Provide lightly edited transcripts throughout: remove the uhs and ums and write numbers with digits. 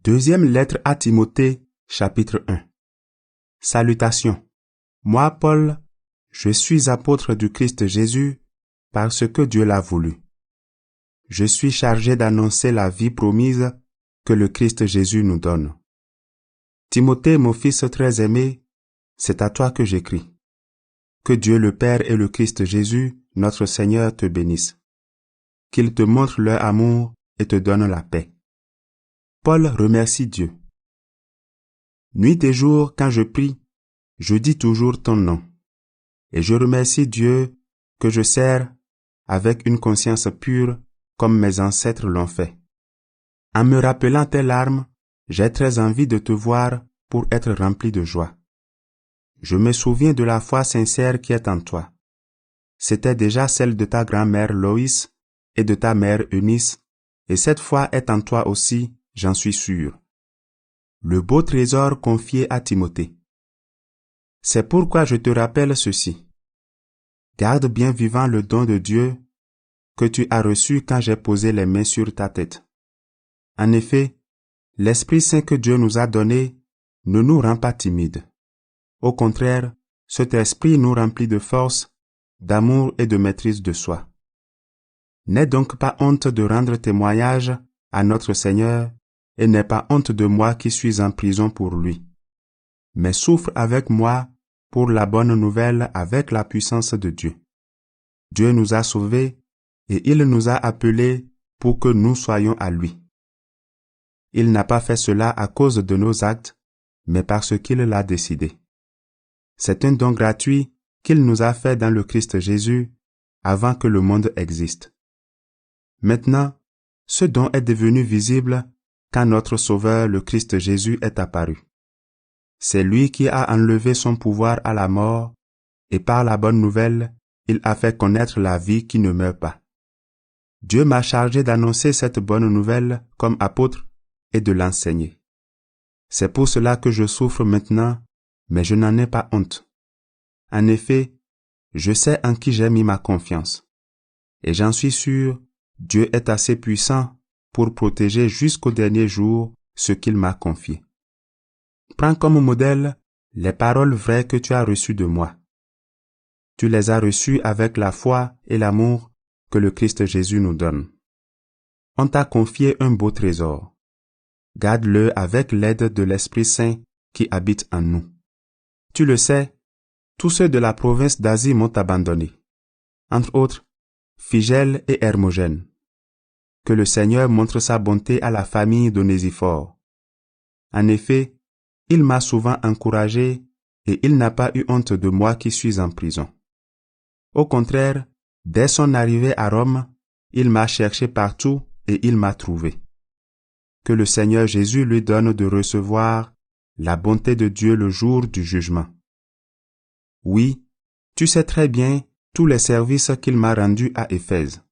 Deuxième lettre à Timothée, chapitre 1. Salutations. Moi, Paul, je suis apôtre du Christ Jésus parce que Dieu l'a voulu. Je suis chargé d'annoncer la vie promise que le Christ Jésus nous donne. Timothée, mon fils très aimé, c'est à toi que j'écris. Que Dieu le Père et le Christ Jésus, notre Seigneur, te bénissent. Qu'ils te montrent leur amour et te donnent la paix. Paul remercie Dieu. Nuit et jour, quand je prie, je dis toujours ton nom. Et je remercie Dieu que je sers avec une conscience pure comme mes ancêtres l'ont fait. En me rappelant tes larmes, j'ai très envie de te voir pour être rempli de joie. Je me souviens de la foi sincère qui est en toi. C'était déjà celle de ta grand-mère Loïs et de ta mère Eunice, et cette foi est en toi aussi, j'en suis sûr. Le beau trésor confié à Timothée. C'est pourquoi je te rappelle ceci. Garde bien vivant le don de Dieu que tu as reçu quand j'ai posé les mains sur ta tête. En effet, l'Esprit Saint que Dieu nous a donné ne nous rend pas timides. Au contraire, cet Esprit nous remplit de force, d'amour et de maîtrise de soi. N'aie donc pas honte de rendre témoignage à notre Seigneur et n'aie pas honte de moi qui suis en prison pour lui. Mais souffre avec moi pour la bonne nouvelle avec la puissance de Dieu. Dieu nous a sauvés et il nous a appelés pour que nous soyons à lui. Il n'a pas fait cela à cause de nos actes, mais parce qu'il l'a décidé. C'est un don gratuit qu'il nous a fait dans le Christ Jésus avant que le monde existe. Maintenant, ce don est devenu visible quand notre Sauveur, le Christ Jésus, est apparu. C'est lui qui a enlevé son pouvoir à la mort, et par la bonne nouvelle, il a fait connaître la vie qui ne meurt pas. Dieu m'a chargé d'annoncer cette bonne nouvelle comme apôtre et de l'enseigner. C'est pour cela que je souffre maintenant, mais je n'en ai pas honte. En effet, je sais en qui j'ai mis ma confiance. Et j'en suis sûr, Dieu est assez puissant pour protéger jusqu'au dernier jour ce qu'il m'a confié. Prends comme modèle les paroles vraies que tu as reçues de moi. Tu les as reçues avec la foi et l'amour que le Christ Jésus nous donne. On t'a confié un beau trésor. Garde-le avec l'aide de l'Esprit Saint qui habite en nous. Tu le sais, tous ceux de la province d'Asie m'ont abandonné. Entre autres, Phygèle et Hermogène. Que le Seigneur montre sa bonté à la famille d'Onésiphore. En effet, il m'a souvent encouragé et il n'a pas eu honte de moi qui suis en prison. Au contraire, dès son arrivée à Rome, il m'a cherché partout et il m'a trouvé. Que le Seigneur Jésus lui donne de recevoir la bonté de Dieu le jour du jugement. Oui, tu sais très bien tous les services qu'il m'a rendus à Éphèse.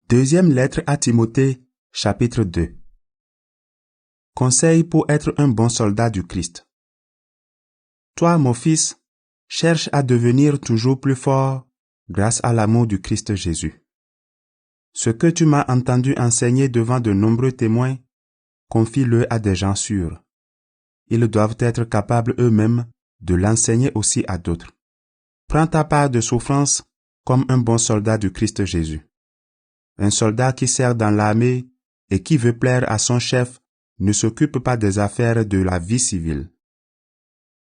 Deuxième lettre à Timothée, chapitre 2. Conseil pour être un bon soldat du Christ. Toi, mon fils, cherche à devenir toujours plus fort grâce à l'amour du Christ Jésus. Ce que tu m'as entendu enseigner devant de nombreux témoins, confie-le à des gens sûrs. Ils doivent être capables eux-mêmes de l'enseigner aussi à d'autres. Prends ta part de souffrance comme un bon soldat du Christ Jésus. Un soldat qui sert dans l'armée et qui veut plaire à son chef ne s'occupe pas des affaires de la vie civile.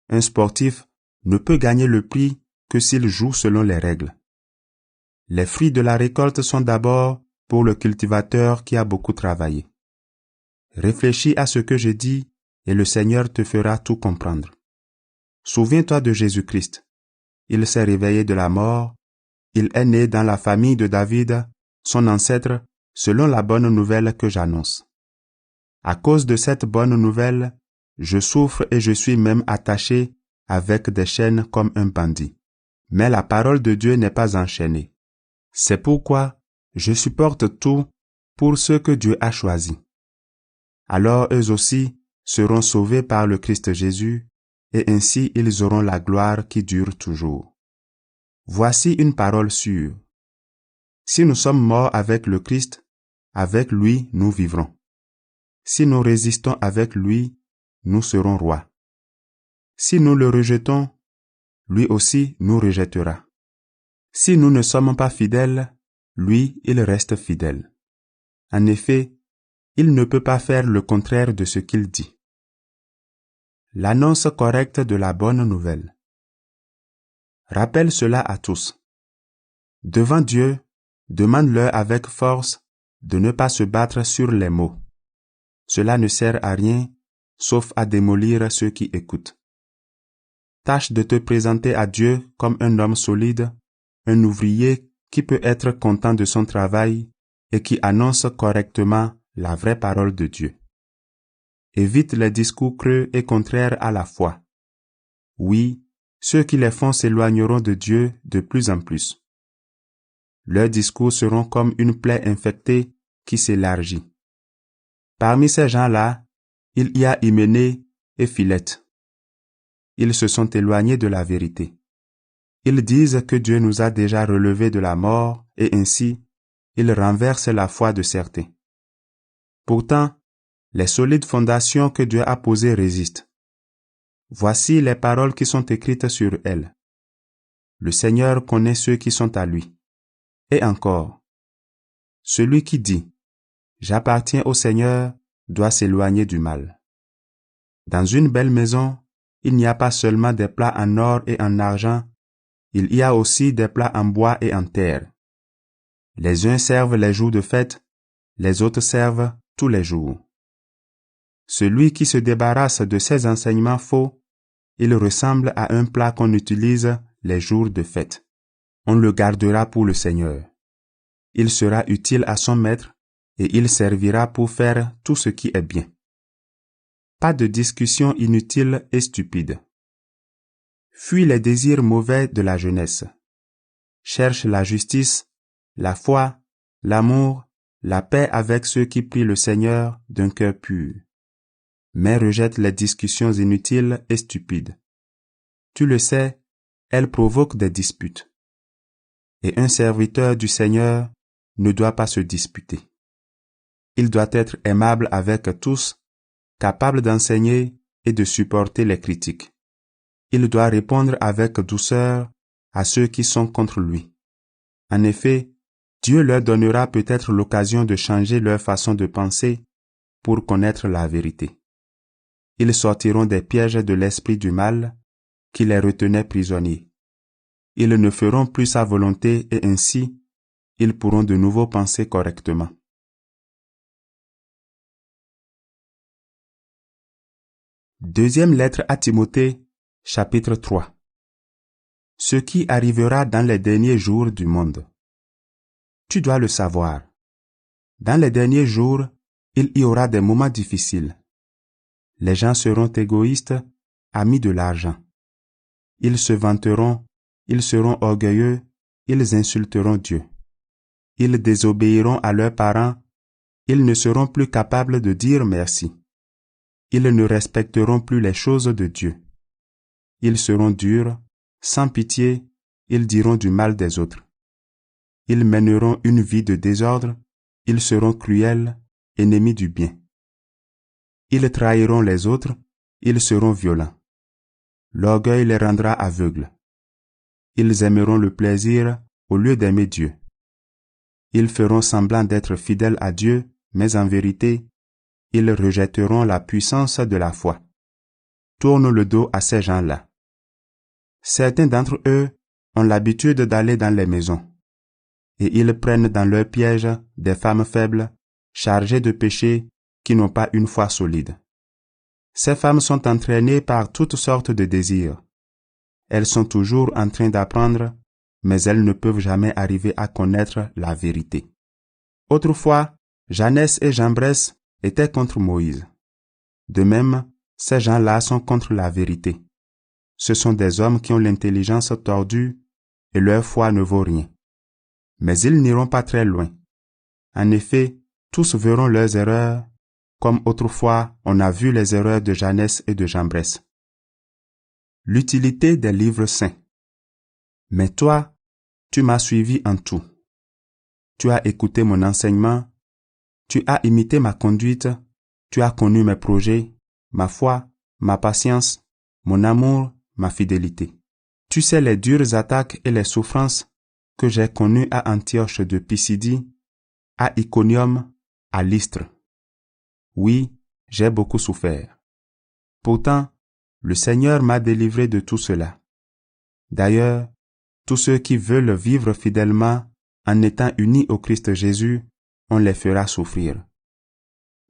Un sportif ne peut gagner le prix que s'il joue selon les règles. Les fruits de la récolte sont d'abord pour le cultivateur qui a beaucoup travaillé. Réfléchis à ce que je dis et le Seigneur te fera tout comprendre. Souviens-toi de Jésus-Christ. Il s'est réveillé de la mort. Il est né dans la famille de David, son ancêtre, selon la bonne nouvelle que j'annonce. À cause de cette bonne nouvelle, je souffre et je suis même attaché avec des chaînes comme un bandit. Mais la parole de Dieu n'est pas enchaînée. C'est pourquoi je supporte tout pour ceux que Dieu a choisis. Alors eux aussi seront sauvés par le Christ Jésus, et ainsi ils auront la gloire qui dure toujours. Voici une parole sûre. Si nous sommes morts avec le Christ, avec lui nous vivrons. Si nous résistons avec lui, nous serons rois. Si nous le rejetons, lui aussi nous rejettera. Si nous ne sommes pas fidèles, lui, il reste fidèle. En effet, il ne peut pas faire le contraire de ce qu'il dit. L'annonce correcte de la bonne nouvelle. Rappelle cela à tous. Devant Dieu, demande-leur avec force de ne pas se battre sur les mots. Cela ne sert à rien, sauf à démolir ceux qui écoutent. Tâche de te présenter à Dieu comme un homme solide, un ouvrier qui peut être content de son travail et qui annonce correctement la vraie parole de Dieu. Évite les discours creux et contraires à la foi. Oui, ceux qui les font s'éloigneront de Dieu de plus en plus. Leurs discours seront comme une plaie infectée qui s'élargit. Parmi ces gens-là, il y a Hyménée et Philette. Ils se sont éloignés de la vérité. Ils disent que Dieu nous a déjà relevés de la mort et ainsi, ils renversent la foi de certains. Pourtant, les solides fondations que Dieu a posées résistent. Voici les paroles qui sont écrites sur elles. Le Seigneur connaît ceux qui sont à lui. Et encore, celui qui dit « J'appartiens au Seigneur » doit s'éloigner du mal. Dans une belle maison, il n'y a pas seulement des plats en or et en argent, il y a aussi des plats en bois et en terre. Les uns servent les jours de fête, les autres servent tous les jours. Celui qui se débarrasse de ces enseignements faux, il ressemble à un plat qu'on utilise les jours de fête. On le gardera pour le Seigneur. Il sera utile à son maître et il servira pour faire tout ce qui est bien. Pas de discussion inutile et stupide. Fuis les désirs mauvais de la jeunesse. Cherche la justice, la foi, l'amour, la paix avec ceux qui prient le Seigneur d'un cœur pur. Mais rejette les discussions inutiles et stupides. Tu le sais, elles provoquent des disputes. Et un serviteur du Seigneur ne doit pas se disputer. Il doit être aimable avec tous, capable d'enseigner et de supporter les critiques. Il doit répondre avec douceur à ceux qui sont contre lui. En effet, Dieu leur donnera peut-être l'occasion de changer leur façon de penser pour connaître la vérité. Ils sortiront des pièges de l'esprit du mal qui les retenait prisonniers. Ils ne feront plus sa volonté et ainsi, ils pourront de nouveau penser correctement. Deuxième lettre à Timothée, chapitre 3. Ce qui arrivera dans les derniers jours du monde. Tu dois le savoir. Dans les derniers jours, il y aura des moments difficiles. Les gens seront égoïstes, amis de l'argent. Ils se vanteront, ils seront orgueilleux, ils insulteront Dieu. Ils désobéiront à leurs parents, ils ne seront plus capables de dire merci. Ils ne respecteront plus les choses de Dieu. Ils seront durs, sans pitié, ils diront du mal des autres. Ils mèneront une vie de désordre, ils seront cruels, ennemis du bien. Ils trahiront les autres, ils seront violents. L'orgueil les rendra aveugles. Ils aimeront le plaisir au lieu d'aimer Dieu. Ils feront semblant d'être fidèles à Dieu, mais en vérité, ils rejetteront la puissance de la foi. Tourne le dos à ces gens-là. Certains d'entre eux ont l'habitude d'aller dans les maisons, et ils prennent dans leur piège des femmes faibles, chargées de péchés, qui n'ont pas une foi solide. Ces femmes sont entraînées par toutes sortes de désirs. Elles sont toujours en train d'apprendre, mais elles ne peuvent jamais arriver à connaître la vérité. Autrefois, Jeannès et Jambres étaient contre Moïse. De même, ces gens-là sont contre la vérité. Ce sont des hommes qui ont l'intelligence tordue et leur foi ne vaut rien. Mais ils n'iront pas très loin. En effet, tous verront leurs erreurs, comme autrefois on a vu les erreurs de Jeannès et de Jambres. L'utilité des livres saints. Mais toi, tu m'as suivi en tout. tu as écouté mon enseignement, tu as imité ma conduite, tu as connu mes projets, ma foi, ma patience, mon amour, ma fidélité. Tu sais les dures attaques et les souffrances que j'ai connues à Antioche de Pisidie, à Iconium, à Lystre. Oui, j'ai beaucoup souffert. Pourtant, le Seigneur m'a délivré de tout cela. D'ailleurs, tous ceux qui veulent vivre fidèlement en étant unis au Christ Jésus, on les fera souffrir.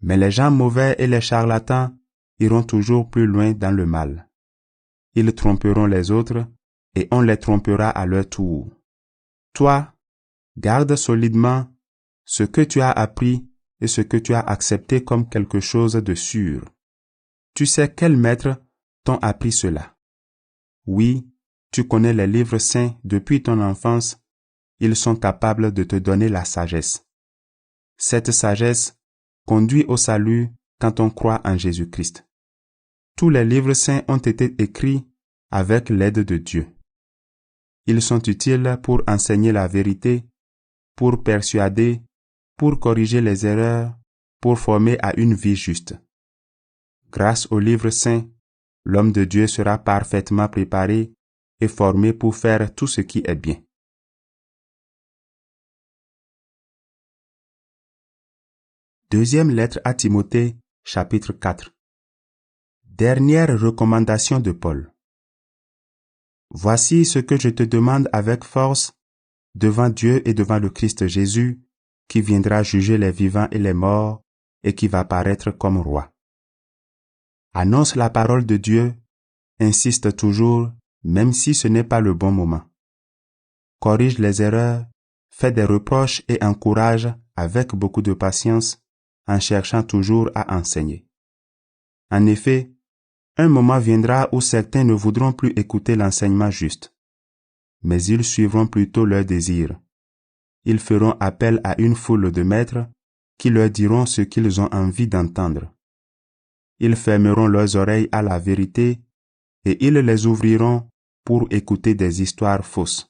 Mais les gens mauvais et les charlatans iront toujours plus loin dans le mal. Ils tromperont les autres et on les trompera à leur tour. Toi, garde solidement ce que tu as appris et ce que tu as accepté comme quelque chose de sûr. Tu sais quels maîtres t'ont appris cela. Oui, tu connais les livres saints depuis ton enfance, ils sont capables de te donner la sagesse. Cette sagesse conduit au salut quand on croit en Jésus-Christ. Tous les livres saints ont été écrits avec l'aide de Dieu. Ils sont utiles pour enseigner la vérité, pour persuader, pour corriger les erreurs, pour former à une vie juste. Grâce aux livres saints, l'homme de Dieu sera parfaitement préparé et formé pour faire tout ce qui est bien. Deuxième lettre à Timothée, chapitre 4. Dernière recommandation de Paul. Voici ce que je te demande avec force, devant Dieu et devant le Christ Jésus, qui viendra juger les vivants et les morts, et qui va paraître comme roi. Annonce la parole de Dieu, insiste toujours, même si ce n'est pas le bon moment. Corrige les erreurs, fais des reproches et encourage avec beaucoup de patience, en cherchant toujours à enseigner. En effet, un moment viendra où certains ne voudront plus écouter l'enseignement juste, mais ils suivront plutôt leurs désirs. Ils feront appel à une foule de maîtres qui leur diront ce qu'ils ont envie d'entendre. Ils fermeront leurs oreilles à la vérité et ils les ouvriront pour écouter des histoires fausses.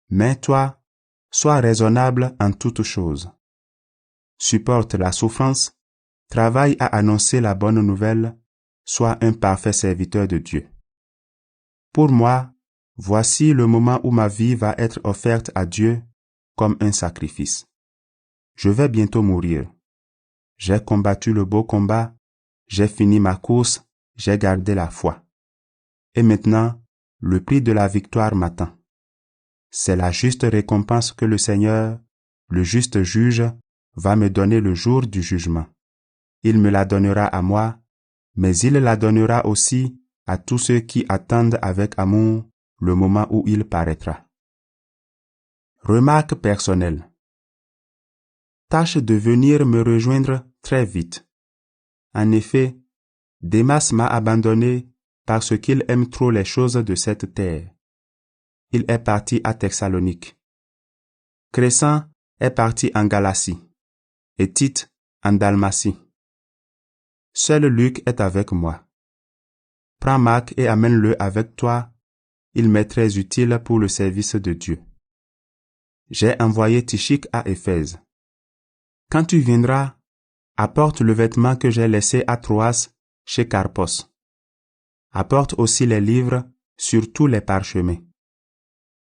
Mais toi, sois raisonnable en toutes choses. Supporte la souffrance, travaille à annoncer la bonne nouvelle, sois un parfait serviteur de Dieu. Pour moi, voici le moment où ma vie va être offerte à Dieu comme un sacrifice. Je vais bientôt mourir. J'ai combattu le beau combat, j'ai fini ma course, j'ai gardé la foi. Et maintenant, le prix de la victoire m'attend. C'est la juste récompense que le Seigneur, le juste juge, va me donner le jour du jugement. Il me la donnera à moi, mais il la donnera aussi à tous ceux qui attendent avec amour le moment où il paraîtra. Remarque personnelle. Tâche de venir me rejoindre très vite. En effet, Démas m'a abandonné parce qu'il aime trop les choses de cette terre. Il est parti à Thessalonique. Crescens est parti en Galatie et Tite en Dalmatie. Seul Luc est avec moi. Prends Marc et amène-le avec toi, il m'est très utile pour le service de Dieu. J'ai envoyé Tychique à Éphèse. Quand tu viendras, apporte le vêtement que j'ai laissé à Troas chez Carpos. Apporte aussi les livres, surtout les parchemins.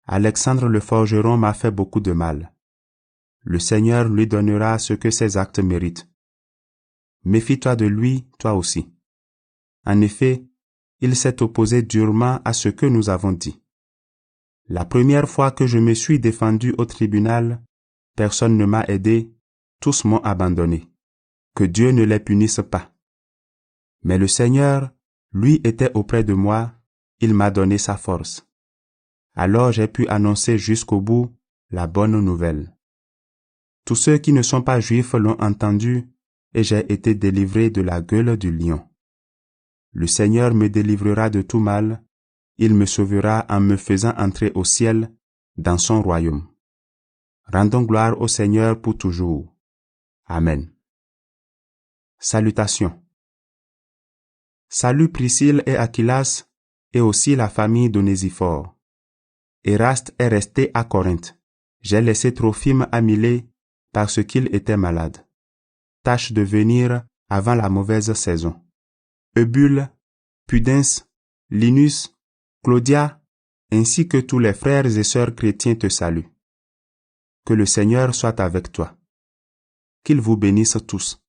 Alexandre le forgeron m'a fait beaucoup de mal. Le Seigneur lui donnera ce que ses actes méritent. Méfie-toi de lui, toi aussi. En effet, il s'est opposé durement à ce que nous avons dit. La première fois que je me suis défendu au tribunal, personne ne m'a aidé, tous m'ont abandonné. Que Dieu ne les punisse pas. Mais le Seigneur, lui, était auprès de moi, il m'a donné sa force. Alors j'ai pu annoncer jusqu'au bout la bonne nouvelle. Tous ceux qui ne sont pas juifs l'ont entendu, et j'ai été délivré de la gueule du lion. Le Seigneur me délivrera de tout mal, il me sauvera en me faisant entrer au ciel, dans son royaume. Rendons gloire au Seigneur pour toujours. Amen. Salutations. Salut Priscille et Aquilas, et aussi la famille d'Onésiphore. Eraste est resté à Corinthe. J'ai laissé Trophime à Milet parce qu'il était malade. Tâche de venir avant la mauvaise saison. Eubule, Pudens, Linus, Claudia, ainsi que tous les frères et sœurs chrétiens te saluent. Que le Seigneur soit avec toi. Qu'il vous bénisse tous.